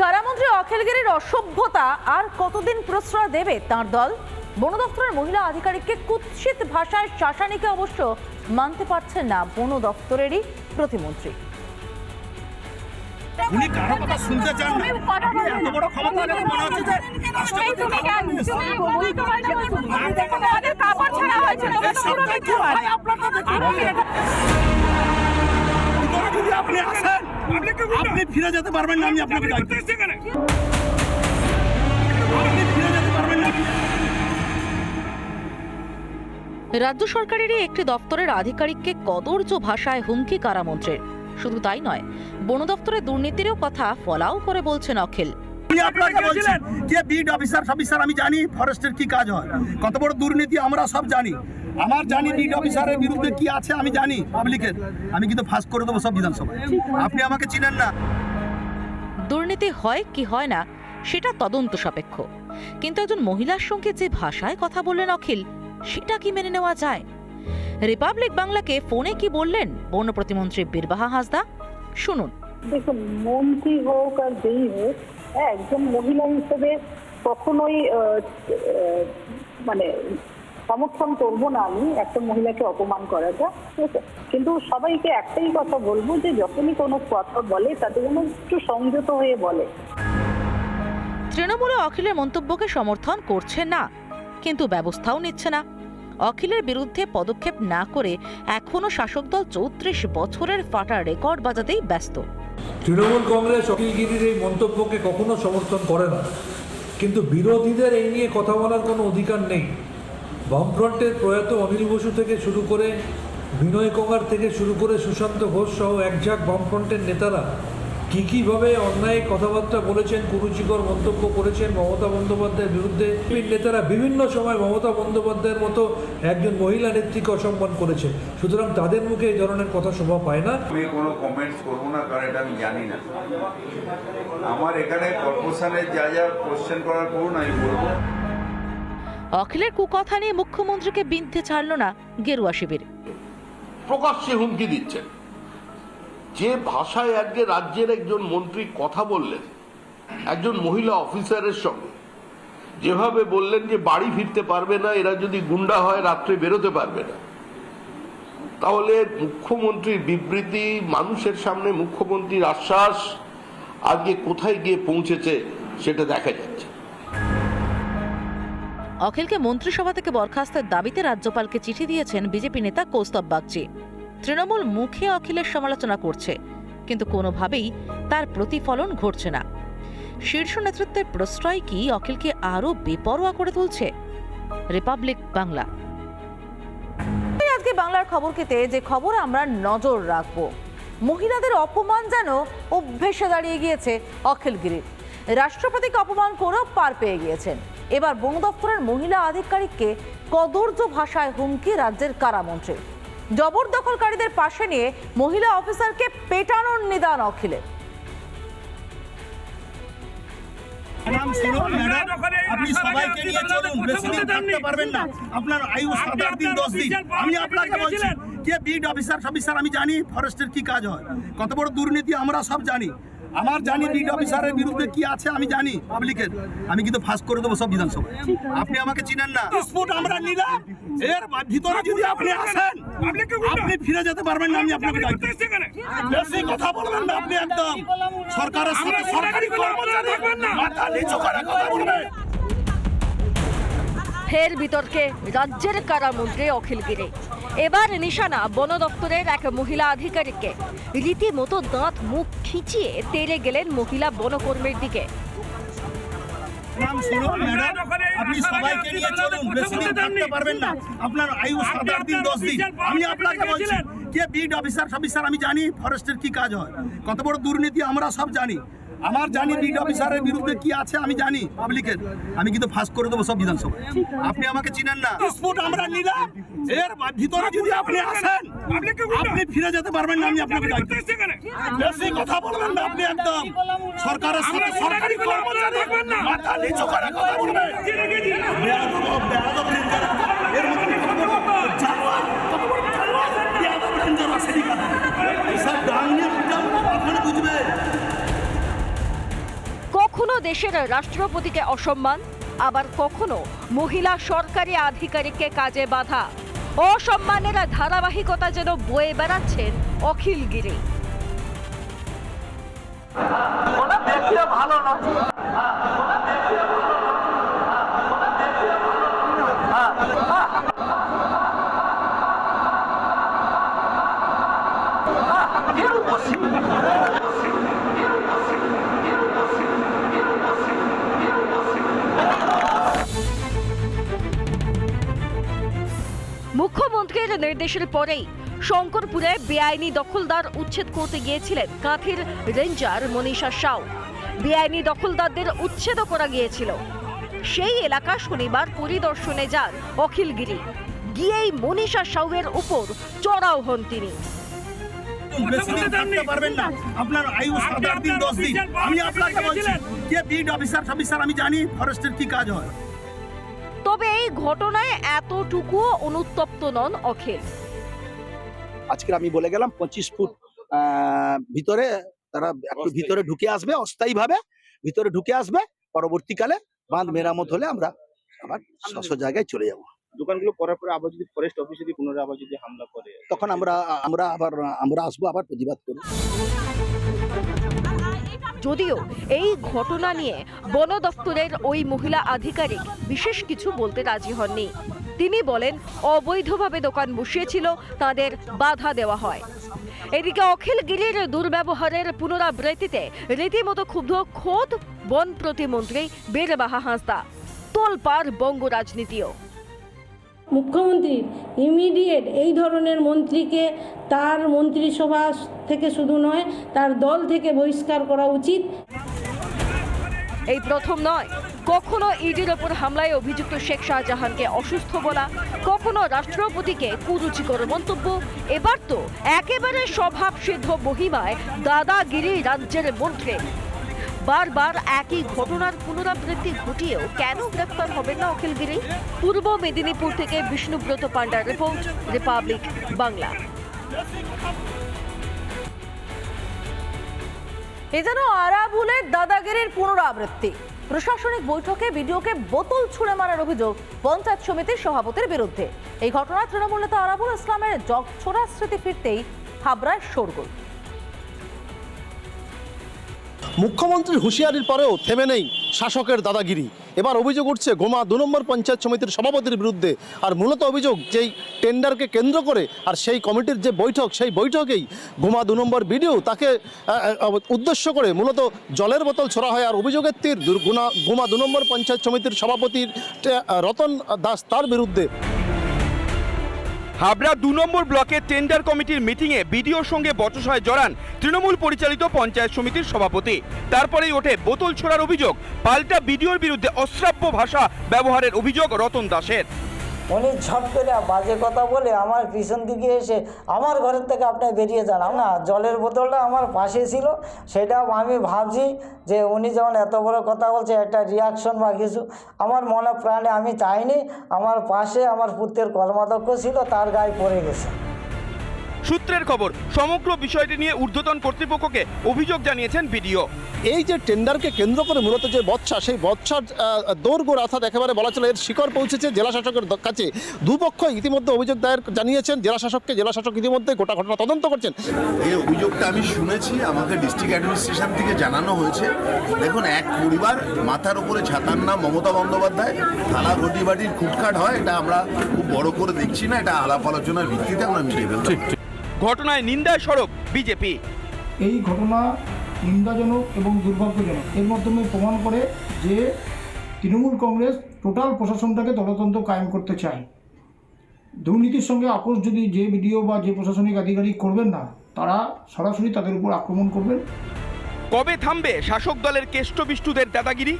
কারামন্ত্রী অখিলগিরির অসভ্যতা আর কতদিন প্রশ্রয় দেবে তাঁর দল? বন দপ্তরের মহিলা আধিকারিককে কুৎসিত ভাষায় শাসানিকে অবশ্য মানতে পারছেন না বন দপ্তরেরই প্রতিমন্ত্রী। উনি কারো কথা শুনতে চান না। আপনি এত বড় ক্ষমতা দেখে মনে হচ্ছে যে রাষ্ট্রপতি আপনি আসেন, আপনি ফিরে যেতে পারবেন না। আমি আপনাকে আপনি ফিরে যেতে পারবেন না। রাজ্য সরকারেরই একটি দপ্তরের আধিকারিককে কদর্য ভাষায় হুমকি কারামন্ত্রীর। শুধু তাই নয়, বন দপ্তরের দুর্নীতিরও কথা ফলাও করে বলছেন অখিল। আমি আপনাকে বলছি যে বিড অফিসার আমি জানি ফরেস্টের কি কাজ হয়, কত বড় দুর্নীতি আমরা সব জানি। আমার জানি বিড অফিসারের বিরুদ্ধে কি আছে আমি জানি পাবলিকের। আমি কিন্তু ফাঁস করে দেবো সব বিধানসভায়। আপনি আমাকে চিনেন না। দুর্নীতি হয় কি হয় না সেটা তদন্ত সাপেক্ষ, কিন্তু একজন মহিলার সঙ্গে যে ভাষায় কথা বললেন অখিল, সেটা কি মেনে নেওয়া যায়? রিপাবলিক বাংলাকে ফোনে কি বললেন বন প্রতিমন্ত্রী বীরবাহা হাঁসদা, শুনুন। দেখুন, মন্ত্রী হোক আর যেই হোক, একজন মহিলা হিসেবে কখনোই মানে সমর্থন করবো না আমি একটা মহিলাকে অপমান করাটা, ঠিক আছে? কিন্তু সবাইকে একটাই কথা বলবো যে যখনই কোনো কথা বলে তাতে যেন একটু সংযত হয়ে বলে। তৃণমূলে অখিলের মন্তব্যকে সমর্থন করছে না, কিন্তু ব্যবস্থাও নিচ্ছে না। অখিলের বিরুদ্ধে পদক্ষেপ না করে এখনো শাসক দল 34 বছরের ফাটা রেকর্ড বাজাতেই ব্যস্ত। তৃণমূল কংগ্রেস অখিলগিরির এই মন্তব্যকে কখনো সমর্থন করে না, কিন্তু বিরোধীদের এই নিয়ে কথা বলার কোনো অধিকার নেই। বামফ্রন্টের প্রয়াত অনিল বসু থেকে শুরু করে বিনয় কঙ্গার থেকে শুরু করে সুশান্ত ঘোষ সহ একঝাঁক বামফ্রন্টের নেতারা কীভাবে অন্যায় কথাবার্তা বলেছেন, কুরুচিকর মন্তব্য করেছেন মমতা বন্দ্যোপাধ্যায়ের বিরুদ্ধে। নেতারা বিভিন্ন সময় মমতা বন্দ্যোপাধ্যায়ের মতো একজন মহিলা নেত্রীকে অসম্মান করেছেন। সুতরাং তাদের মুখে এই ধরনের কথা শোভা পায় না। আমি কোনো কমেন্টস করবো না, কারণ এটা আমি জানি না। আমার এখানে কর্পোরেশনে যা যা কোশ্চেন করার করুন, আমি বলবো। অখিলের কুকথা নিয়ে মুখ্যমন্ত্রীকে বিন্ধে ছাড়ল না গেরুয়া শিবির। প্রকাশ্যে হুমকি দিচ্ছেন। যে ভাষায় আজকে রাজ্যের একজন মন্ত্রী কথা বললেন একজন মহিলা অফিসারের সঙ্গে, যেভাবে বললেন যে বাড়ি ফিরতে পারবে না, এরা যদি গুন্ডা হয় রাত্রে বেরোতে পারবে না, তাহলে মুখ্যমন্ত্রীর বিবৃতি, মানুষের সামনে মুখ্যমন্ত্রীর আশ্বাস আজকে কোথায় গিয়ে পৌঁছেছে সেটা দেখা যাচ্ছে। অখিলকে মন্ত্রিসভা থেকে বরখাস্তের দাবিতে রাজ্যপালকে চিঠি দিয়েছেন বিজেপি নেতা কৌস্তব বাগচি। তৃণমূল মুখে অখিলের সমালোচনা করছে, কিন্তু কোনোভাবেই তার প্রতিফলন ঘটছে না। শীর্ষ নেতৃত্বের প্রশ্রয় কি অখিলকে আরো বেপরোয়া করে তুলছে? রিপাবলিক বাংলা। আজকে বাংলার খবরকেতে যে খবর আমরা নজর রাখব, মহিলাদের অপমান যেন অভ্যেসে দাঁড়িয়ে গিয়েছে অখিলগিরির। রাষ্ট্রপতিকে অপমান করেও পার পেয়ে গিয়েছেন। এবার বন দপ্তরের মহিলা আধিকারিককে কদর্য ভাষায় হুমকি রাজ্যের কারামন্ত্রী। জবরদখলকারীদের পাশে নিয়ে মহিলা অফিসারকে পেটানোর নিদান অখিলের। আপনি সবাইকে নিয়ে চলুন, বেশি দিন থাকতে পারবেন না। আপনার আয়ু 7-8 দিন 10 দিন। আমি আপনাকে বলছি যে বিড অফিসার আমি জানি ফরেস্টের কি কাজ হয়, কত বড় দুর্নীতি আমরা সব জানি। আমার জানি বিড অফিসারের বিরুদ্ধে কি আছে আমি জানি পাবলিকের। আমি কিন্তু ফাঁস করে দেবো সব বিধানসভায়। আপনি আমাকে চিনেন না। স্পোর্ট আমরা নিলাম, এর ভিতরে যদি আপনি আসেন আপনি ফিরে যেতে পারবেন না। আমি আপনাকে বেশি কথা বলবেন না। আপনি একদম সরকারের সাথে সরকারি কর্মচারী মাথা নিচু করে কথা বলবেন। ফের বিতর্কে রাজ্যের কারামন্ত্রী অখিলগিরি। এবার নিশানা বন দপ্তরের এক মহিলা আধিকারিককে। রীতিমতো দাঁত মুখ খিচিয়ে তেড়ে গেলেন মহিলা বনকর্মীর দিকে। আপনি সবাইকে নিয়ে চলুন, বেশি দিন থাকতে পারবেন না। আপনার আয়ু 7-8 দিন 10 দিন। আমি আপনাকে বলছি যে বিড অফিসার আমি জানি ফরেস্টের কি কাজ হয়, কত বড় দুর্নীতি আমরা সব জানি। আমার জানি বিড অফিসারের বিরুদ্ধে কি আছে আমি জানি পাবলিকের। আমি কিন্তু ফাঁস করে দেবো সব বিধানসভায়। আপনি আমাকে চিনেন না। স্পোর্ট আমরা নিলাম, এর ভিতরে যদি আপনি আসেন আপনি ফিরে যেতে পারবেন না। আমি আপনাকে বেশি কথা বলবেন না। আপনি একদম সরকারের সাথে সরকারি কর্মচারী মাথা নিচু করে কথা বলবেন। এর মধ্যে দেশের রাষ্ট্রপতিকে অসম্মান, আবার কখনো মহিলা সরকারি আধিকারিককে কাজে বাধা। অসম্মানের ধারাবাহিকতা যেন বয়ে বেড়াচ্ছেন অখিল গিরি। মুখ্যমন্ত্রীর নির্দেশের পরেই শঙ্করপুরে বেআইনি দখলদার উচ্ছেদ করতে গিয়েছিলেন কাঁথির রেঞ্জার মনীষা সাউ। বেআইনি দখলদারদের উচ্ছেদ করা গিয়েছিল। সেই এলাকা শনিবার পরিদর্শনে যান অখিল গিরি। গিয়েই মনীষা সাউয়ের উপর চড়াও হন তিনি। বেশিদিন থাকতে পারবেন না, আপনার আয়ু 7-8 দিন 10 দিন। আমি আপনাকে বলছি যে বিড অফিসার আমি জানি ফরেস্টের কি কাজ হয়। তবে এই ঘটনায় এতটুকুও অনুতপ্ত নন অখিল। আজকে আমি বলে গেলাম 25 ফুট ভিতরে তারা একটু ভিতরে ঢুকে আসবে, অস্থায়ীভাবে ভিতরে ঢুকে আসবে। পরবর্তীকালে বাঁধ মেরামত হলে আমরা আবার স্বস্ব জায়গায় চলে যাব। দোকানগুলো করার পরে আবার যদি ফরেস্ট অফিসে যদি পুনরায় আবার যদি হামলা করে, তখন আমরা আসবো আবার প্রতিবাদ করব। যদিও এই ঘটনা নিয়ে বন দপ্তরের ওই মহিলা আধিকারিক বিশেষ কিছু বলতে রাজি হননি। তিনি বলেন, অবৈধভাবে দোকান বসিয়েছিল, তাদের বাধা দেওয়া হয়। এদিকে অখিল গিরির দুর্ব্যবহারের পুনরাবৃত্তিতে রীতিমতো ক্ষুব্ধ খোদ বন প্রতিমন্ত্রী বীরবাহা হাঁসদা। তোলপাড় বঙ্গ রাজনীতিও। মুখ্যমন্ত্রীর ইমিডিয়েট এই ধরনের মন্ত্রীকে তার মন্ত্রিসভা থেকে শুধু নয়, তার দল থেকে বহিষ্কার করা উচিত। এই প্রথম নয়, কখনো ইডির ওপর হামলায় অভিযুক্ত শেখ শাহজাহানকে অসুস্থ বলা, কখনো রাষ্ট্রপতিকে কুরুচিকর মন্তব্য, এবার তো একেবারে স্বভাবসিদ্ধ মহিমায় দাদাগিরি রাজ্যের মন্ত্রী। বারবার একই ঘটনার পুনরাবৃত্তি ঘটিয়েও কেন গ্রেফতার হবেন না অখিল গিরি? পূর্ব মেদিনীপুর থেকে বিষ্ণুব্রত পান্ডার রিপোর্ট, রিপাবলিক বাংলা। এ যেন আরাবুলের দাদাগিরির পুনরাবৃত্তি। প্রশাসনিক বৈঠকে বিডিওকে বোতল ছুঁড়ে মারার অভিযোগ পঞ্চায়েত সমিতির সভাপতির বিরুদ্ধে। এই ঘটনায় তৃণমূল নেতা আরাবুল ইসলামের জগছোড়া স্মৃতি ফিরতেই হাবড়ায় শোরগোল। মুখ্যমন্ত্রীর হুঁশিয়ারির পরেও থেমে নেই শাসকের দাদাগিরি। এবার অভিযোগ উঠছে গোমা 2 নম্বর পঞ্চায়েত সমিতির সভাপতির বিরুদ্ধে। আর মূলত অভিযোগ যেই টেন্ডারকে কেন্দ্র করে আর সেই কমিটির যে বৈঠক, সেই বৈঠকেই গোমা 2 নম্বর বিডিও তাকে উদ্দেশ্য করে মূলত জলের বোতল ছোড়া হয়। আর অভিযোগের তীর গোমা 2 নম্বর পঞ্চায়েত সমিতির সভাপতির রতন দাস, তার বিরুদ্ধে। হাবড়া 2 নম্বর ব্লকের টেন্ডার কমিটির মিটিংয়ে বিডিওর সঙ্গে বচসায় জড়ান তৃণমূল পরিচালিত পঞ্চায়েত সমিতির সভাপতি। তারপরেই ওঠে বোতল ছোড়ার অভিযোগ। পাল্টা বিডিওর বিরুদ্ধে অশ্রাব্য ভাষা ব্যবহারের অভিযোগ রতন দাসের। উনি ঝট করে বাজে কথা বলে আমার পিছন দিকে এসে আমার ঘরের থেকে আপনি বেরিয়ে যান। না, জলের বোতলটা আমার পাশে ছিল, সেটা আমি ভাবছি যে উনি যখন এত বড় কথা বলছে একটা রিয়াকশন বা কিছু, আমার মনে প্রাণে আমি চাইনি। আমার পাশে আমার পুত্রের কর্মাধ্যক্ষ ছিল, তার গায়ে পড়ে গেছে। সূত্রের খবর, সমগ্র বিষয়টি নিয়ে ঊর্ধ্বতন কর্তৃপক্ষকে অভিযোগ জানিয়েছেন বিডিও। এই যে টেন্ডারকে কেন্দ্র করে মূলত যে বৎসা, সেই বৎসার দৌড়গোড় অর্থাৎ একেবারে বলা চলে এর শিকড় পৌঁছেছে জেলা শাসকের কাছে। দুপক্ষ ইতিমধ্যে অভিযোগ দায়ের জানিয়েছেন জেলা শাসককে। জেলা শাসক ইতিমধ্যে গোটা ঘটনা তদন্ত করছেন। এই অভিযোগটা আমি শুনেছি, আমাকে ডিস্ট্রিক্ট অ্যাডমিনিস্ট্রেশন থেকে জানানো হয়েছে। দেখুন, এক পরিবার, মাথার উপরে ছাতার নাম মমতা বন্দ্যোপাধ্যায়, থালা ঘটি বাটির খুটখাট হয়, এটা আমরা খুব বড় করে দেখছি না, এটা আলাপ আলোচনার ভিত্তিতে আমরা মিটিয়ে ফেলতে। ঘটনায় নিন্দায় সরব বিজেপি। এই ঘটনা নিন্দাজনক এবং দুর্ভাগ্যজনক। এর মাধ্যমে প্রমাণ করে যে তৃণমূল কংগ্রেস টোটাল প্রশাসনটাকে তলতন্ত্র কায়েম করতে চায়। দুর্নীতির সঙ্গে আপোষ যদি যে বিডিও বা যে প্রশাসনিক আধিকারিক করবেন না, তারা সরাসরি তাদের উপর আক্রমণ করবেন। কবে থামবে শাসক দলের কেষ্টবিষ্টুদের দাদাগিরি?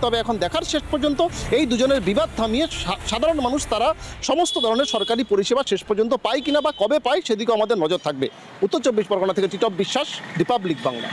তবে এখন দেখার শেষ পর্যন্ত এই দুজনের বিবাদ থামিয়ে সাধারণ মানুষ তারা সমস্ত ধরনের সরকারি পরিষেবা শেষ পর্যন্ত পায় কিনা বা কবে পায় সেদিকে আমাদের নজর থাকবে। উত্তর 24 পরগনা থেকে টিটপ বিশ্বাস, রিপাবলিক বাংলা।